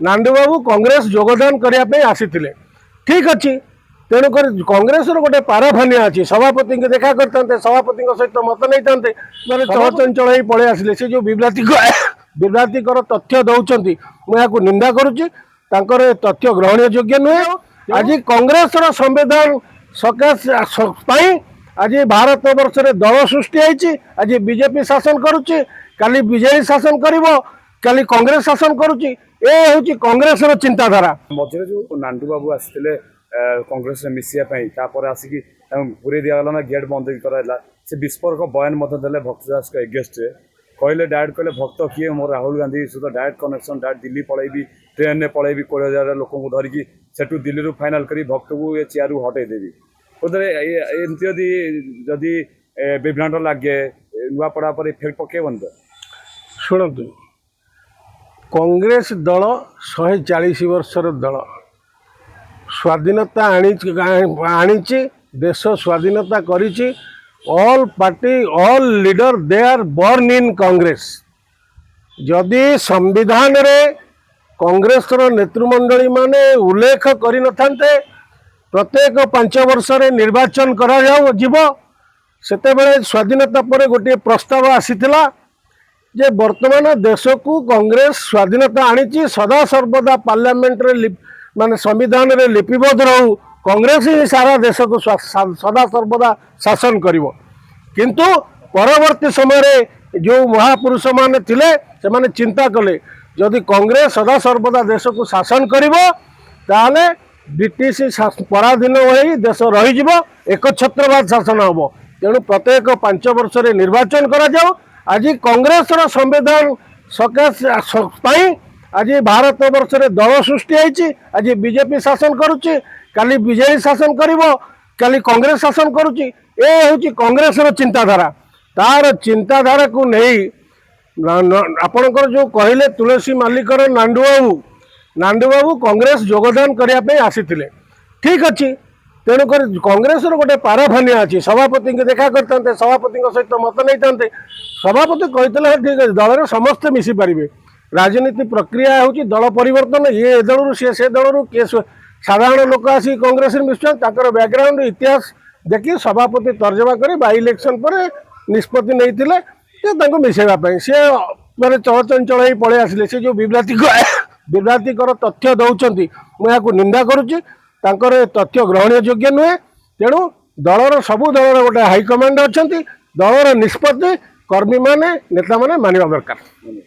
नांडू बाबू कांग्रेस योगदान करने आसीथिले ठीक अच्छी तेणुक कांग्रेस गोटे पाराफानिया अच्छी सभापति को देखा करते सभापति सहित मत नहीं मैंने चलचंचल ही पलि आसिले से जो विभ्रांतिकर तथ्य दौरान मुझे निंदा करुच्ची तथ्य ग्रहणीय योग्य नुहे आज कांग्रेस संविधान सकाश आज भारत वर्ष में दल सृष्टि होती आज बीजेपी शासन करुच्ची काली बीजेपी शासन कल कांग्रेस शासन करुच्ची ए हूँ कांग्रेस चिंताधारा मझे जो नांडू बाबू आसते कांग्रेस मिसापर आसिक पूरे दिगला ना गेट बंद कराला से विस्फोरक बयान देले भक्त दास एगेस्ट कहले डायरेक्ट कहले भक्त किए मोर राहुल गांधी सहित डायरेक्ट कनेक्शन डायरेक्ट दिल्ली पलैबी ट्रेन में पलैबी 20,000 लोक धरिकी सेठू दिल्ली फाइनाल कर भक्त को ये चेयर हटईदेवी एमती जदि विभ्रांट लगे नुआपड़ा पर इफेक्ट पकेबन तो शुणु कांग्रेस दल 140 वर्षर दल स्वाधीनता आनी देश स्वाधीनता करिछि all party all leader they are born in Congress जदि संविधान रे कांग्रेस नेतृमंडली माने उल्लेख करि नथान्ते प्रत्येक 5 वर्ष रे निर्वाचन करा जाओ जीव सेते बेले स्वाधीनता पर गोटे प्रस्ताव आसीथिला जे वर्तमान देश को कांग्रेस स्वाधीनता आनी सदा सर्वदा पार्लियामेंट रे माने संविधान रे लिपिबद्ध रहू कांग्रेस ही सारा देश को सदा सर्वदा शासन करिवो किंतु परवर्ती समय रे जो महापुरुष माने थिले से माने चिंता कले जदि कांग्रेस सदा सर्वदा देश को शासन करिवो ताले ब्रिटिश पराधीन होई देश रही जिवो एकछत्रवाद शासन हबो तेणु प्रत्येक 5 वर्ष रे निर्वाचन करा जाओ आज कांग्रेस संविधान सकाश आज भारत वर्ष में दल सृष्टि होती आज बीजेपी शासन करुच्ची काली बीजेपी शासन कल कांग्रेस शासन करुच्ची ए हूँ कांग्रेस चिंताधारा तार चिंताधारा को नहीं आपणकर जो कहले तुलसी मालिकर नांडू बाबू कांग्रेस योगदान करने आसीथिले ठीक अच्छी तेणुक कांग्रेस गोटे पाराफानिया अच्छी सभापति को देखा करते सभापति सहित मत नहीं सभापति कहते ठीक अच्छे दल समस्ते मिसी पारे राजनीति प्रक्रिया हूँ दल परिवर्तन ये दल से दल किए साधारण लोक आसी कांग्रेस मिशुच्च बैकग्राउंड इतिहास देखी सभापति तर्जमा कर बाई इलेक्शन पर निष्पत्ति नहीं मिसेवाई सी मैंने चलचंचल ही पलि आसिले से जो विभ्रांतिकर तथ्य दौरान मुझे निंदा करुच्ची तथ्य ग्रहणीय योग्य नुहे तेणु दलर सबू दलर गोटे हाइकमांड अच्छा दलर निष्पत्ति कर्मी माने नेता माने मानिबा दरकार।